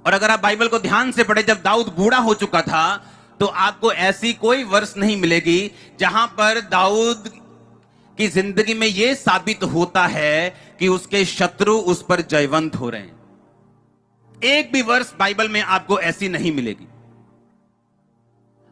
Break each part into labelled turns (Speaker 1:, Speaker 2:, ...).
Speaker 1: और अगर आप बाइबल को ध्यान से पढ़े, जब दाऊद बूढ़ा हो चुका था तो आपको ऐसी कोई वर्ष नहीं मिलेगी जहां पर दाऊद की जिंदगी में यह साबित होता है कि उसके शत्रु उस पर जयवंत हो रहे हैं। एक भी वर्ष बाइबल में आपको ऐसी नहीं मिलेगी।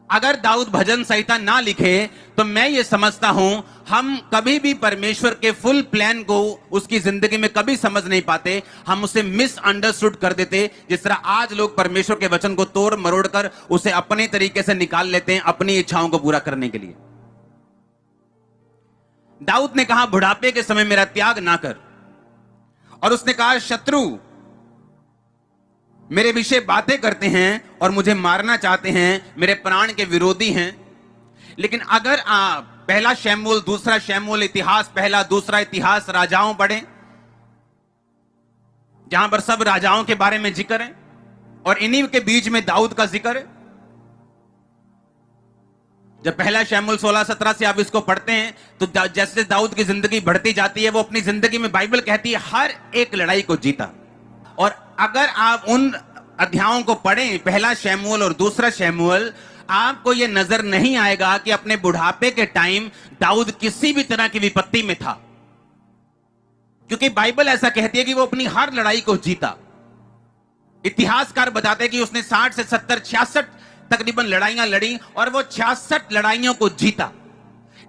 Speaker 1: अगर दाऊद भजन संहिता ना लिखे तो मैं ये समझता हूं हम कभी भी परमेश्वर के फुल प्लान को उसकी जिंदगी में कभी समझ नहीं पाते। हम उसे मिसअंडरस्टूड कर देते, जिस तरह आज लोग परमेश्वर के वचन को तोड़ मरोड़ कर उसे अपने तरीके से निकाल लेते हैं अपनी इच्छाओं को पूरा करने के लिए। दाऊद ने कहा बुढ़ापे के समय मेरा त्याग ना कर, और उसने कहा शत्रु मेरे विषय बातें करते हैं और मुझे मारना चाहते हैं, मेरे प्राण के विरोधी हैं। लेकिन अगर आप पहला शमूएल, दूसरा शमूएल, इतिहास पहला दूसरा इतिहास राजाओं पढ़ें, जहां पर सब राजाओं के बारे में जिक्र है और इन्हीं के बीच में दाऊद का जिक्र है। जब पहला शमूएल 16-17 से आप इसको पढ़ते हैं तो जैसे दाऊद की जिंदगी बढ़ती जाती है, वो अपनी जिंदगी में बाइबल कहती है हर एक लड़ाई को जीता। और अगर आप उन अध्यायों को पढ़ें, पहला शमूएल और दूसरा शमूएल, आपको यह नजर नहीं आएगा कि अपने बुढ़ापे के टाइम दाऊद किसी भी तरह की विपत्ति में था, क्योंकि बाइबल ऐसा कहती है कि वो अपनी हर लड़ाई को जीता। इतिहासकार बताते हैं कि उसने 60 से 70, 66 तकरीबन लड़ाइयां लड़ी और वो 66 लड़ाइयों को जीता।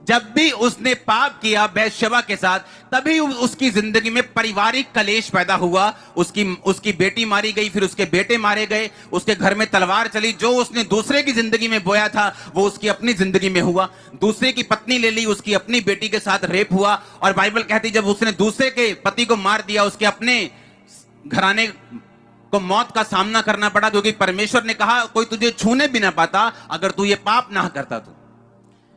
Speaker 1: जब भी उसने पाप किया बैतशबा के साथ, तभी उसकी जिंदगी में पारिवारिक कलेश पैदा हुआ। उसकी बेटी मारी गई, फिर उसके बेटे मारे गए, उसके घर में तलवार चली। जो उसने दूसरे की जिंदगी में बोया था वो उसकी अपनी जिंदगी में हुआ। दूसरे की पत्नी ले ली, उसकी अपनी बेटी के साथ रेप हुआ। और बाइबल कहती जब उसने दूसरे के पति को मार दिया, उसके अपने घराने को मौत का सामना करना पड़ा, क्योंकि परमेश्वर ने कहा कोई तुझे छूने भी ना पाता अगर तू ये पाप ना करता तो।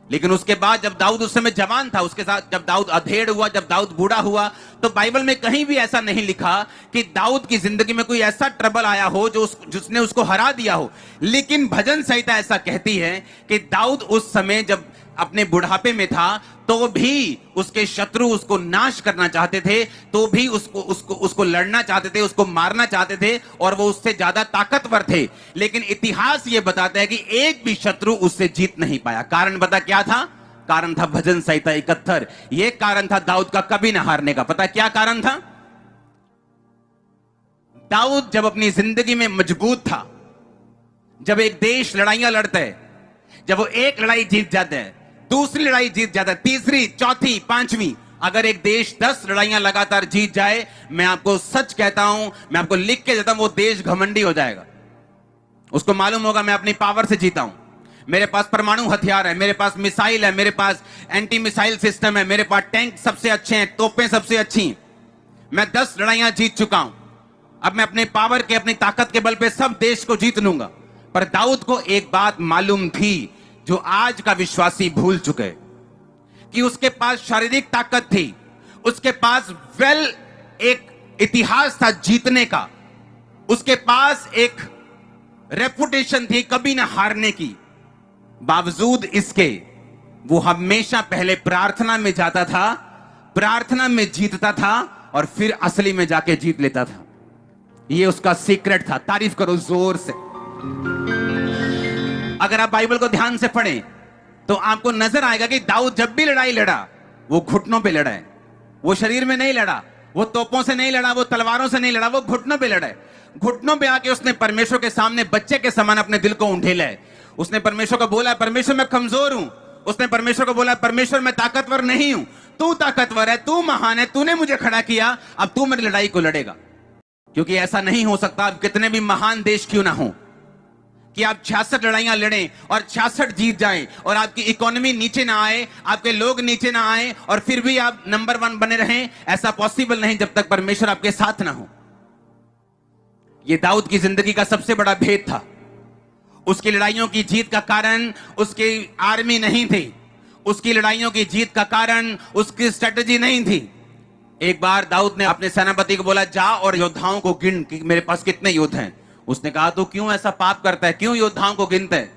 Speaker 1: लेकिन उसके बाद जब दाऊद उस समय जवान था, उसके साथ जब दाऊद अधेड़ हुआ, जब दाऊद बूढ़ा हुआ, तो बाइबल में कहीं भी ऐसा नहीं लिखा कि दाऊद की जिंदगी में कोई ऐसा ट्रबल आया हो जिसने उसको हरा दिया हो। लेकिन भजन संहिता ऐसा कहती है कि दाऊद उस समय जब अपने बुढ़ापे में था तो भी उसके शत्रु उसको नाश करना चाहते थे, तो भी उसको लड़ना चाहते थे, उसको मारना चाहते थे, और वो उससे ज्यादा ताकतवर थे। लेकिन इतिहास ये बताता है कि एक भी शत्रु उससे जीत नहीं पाया। कारण बता क्या था? कारण था भजन संहिता 71। ये कारण था दाऊद का कभी ना हारने का। पता क्या कारण था? दाऊद जब अपनी जिंदगी में मजबूत था, जब एक देश लड़ाइयां लड़ता है, जब वो एक लड़ाई जीत जाता है, दूसरी लड़ाई जीत जाता है, तीसरी, चौथी, पांचवी, अगर एक देश 10 लड़ाइयां लगातार जीत जाए, मैं आपको सच कहता हूं, मैं आपको लिख के देता हूं, वो देश घमंडी हो जाएगा। उसको मालूम होगा मैं अपनी पावर से जीता हूं, मेरे पास परमाणु हथियार है, मेरे पास मिसाइल है, मेरे पास एंटी मिसाइल सिस्टम है, मेरे पास टैंक सबसे अच्छे हैं, तोपें सबसे अच्छी, मैं 10 लड़ाइयां जीत चुका हूं। अब मैं अपने पावर के, अपनी ताकत के बल पे सब देश को जीत लूंगा। पर दाऊद को एक बात मालूम थी जो आज का विश्वासी भूल चुके, कि उसके पास शारीरिक ताकत थी, उसके पास एक इतिहास था जीतने का, उसके पास एक रेपुटेशन थी कभी ना हारने की। बावजूद इसके वो हमेशा पहले प्रार्थना में जाता था, प्रार्थना में जीतता था और फिर असली में जाके जीत लेता था। ये उसका सीक्रेट था। तारीफ करो जोर से। अगर आप बाइबल को ध्यान से पढ़ें तो आपको नजर आएगा कि दाऊद जब भी लड़ाई लड़ा वो घुटनों पे लड़ा है। वो शरीर में नहीं लड़ा, वो तोपों से नहीं लड़ा, वो तलवारों से नहीं लड़ा, वो घुटनों पे लड़ा है। घुटनों पे आके उसने परमेश्वर के सामने बच्चे के समान अपने दिल को उंडेला है। उसने परमेश्वर को बोला, परमेश्वर मैं कमजोर हूं। उसने परमेश्वर को बोला, परमेश्वर मैं ताकतवर नहीं हूं, तू ताकतवर है, तू महान है, तूने मुझे खड़ा किया, अब तू मेरी लड़ाई को लड़ेगा। क्योंकि ऐसा नहीं हो सकता, अब कितने भी महान देश क्यों ना हो, कि आप 66 लड़ाइयां लड़ें और 66 जीत जाएं और आपकी इकोनॉमी नीचे ना आए, आपके लोग नीचे ना आए और फिर भी आप नंबर 1 बने रहें। ऐसा पॉसिबल नहीं जब तक परमेश्वर आपके साथ ना हो। यह दाऊद की जिंदगी का सबसे बड़ा भेद था। उसकी लड़ाइयों की जीत का कारण उसकी आर्मी नहीं थी, उसकी लड़ाइयों की जीत का कारण उसकी स्ट्रेटजी नहीं थी। एक बार दाऊद ने अपने सेनापति को बोला, जा और योद्धाओं को गिन कि मेरे पास कितने योद्धा हैं। उसने कहा, तो क्यों ऐसा पाप करता है, क्यों योद्धाओं को गिनता है?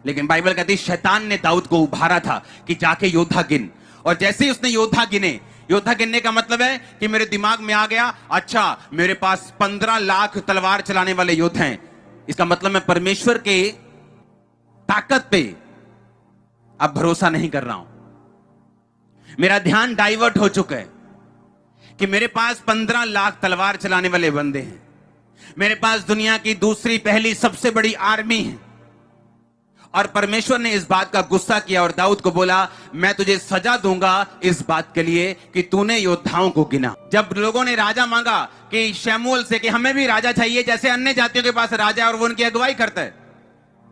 Speaker 1: लेकिन बाइबल कहती है शैतान ने दाऊद को उभारा था कि जाके योद्धा गिन। और जैसे ही उसने योद्धा गिने, योद्धा गिनने का मतलब है कि मेरे दिमाग में आ गया, अच्छा मेरे पास 15 लाख तलवार चलाने वाले योद्धा हैं, इसका मतलब मैं परमेश्वर के ताकत पे अब भरोसा नहीं कर रहा हूं। मेरा ध्यान डाइवर्ट हो चुका है कि मेरे पास 15 लाख तलवार चलाने वाले बंदे हैं, मेरे पास दुनिया की दूसरी पहली सबसे बड़ी आर्मी है। और परमेश्वर ने इस बात का गुस्सा किया और दाऊद को बोला, मैं तुझे सजा दूंगा इस बात के लिए कि तूने योद्धाओं को गिना। जब लोगों ने राजा मांगा कि शमूएल से कि हमें भी राजा चाहिए जैसे अन्य जातियों के पास राजा और वो उनकी अगुवाई करता है,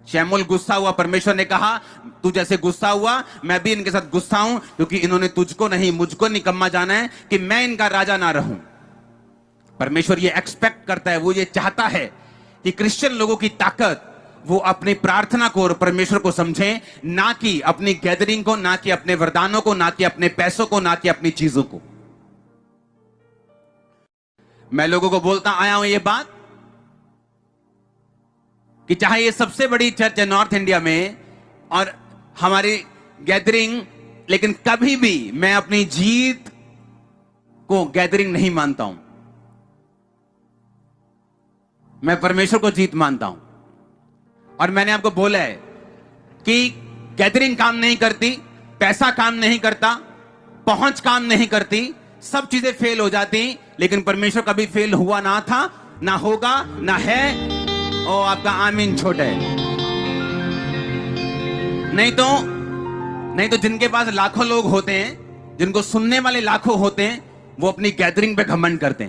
Speaker 1: शमूएल गुस्सा हुआ। परमेश्वर ने कहा, तू जैसे गुस्सा हुआ मैं भी इनके साथ गुस्सा हूं, क्योंकि इन्होंने तुझको नहीं मुझको निकम्मा जाना है कि मैं इनका राजा ना रहूं। परमेश्वर ये एक्सपेक्ट करता है, वो ये चाहता है कि क्रिश्चियन लोगों की ताकत वो अपनी प्रार्थना को और परमेश्वर को समझें, ना कि अपनी गैदरिंग को, ना कि अपने वरदानों को, ना कि अपने पैसों को, ना कि अपनी चीजों को। मैं लोगों को बोलता आया हूं ये बात कि चाहे ये सबसे बड़ी चर्च है नॉर्थ इंडिया में और हमारी गैदरिंग, लेकिन कभी भी मैं अपनी जीत को गैदरिंग नहीं मानता हूं। मैं परमेश्वर को जीत मानता हूं। और मैंने आपको बोला है कि गैदरिंग काम नहीं करती, पैसा काम नहीं करता, पहुंच काम नहीं करती, सब चीजें फेल हो जाती, लेकिन परमेश्वर कभी फेल हुआ ना था, ना होगा, ना है। और आपका आमीन छोटा है। नहीं तो जिनके पास लाखों लोग होते हैं, जिनको सुनने वाले लाखों होते हैं, वो अपनी गैदरिंग पे घमंड करते हैं।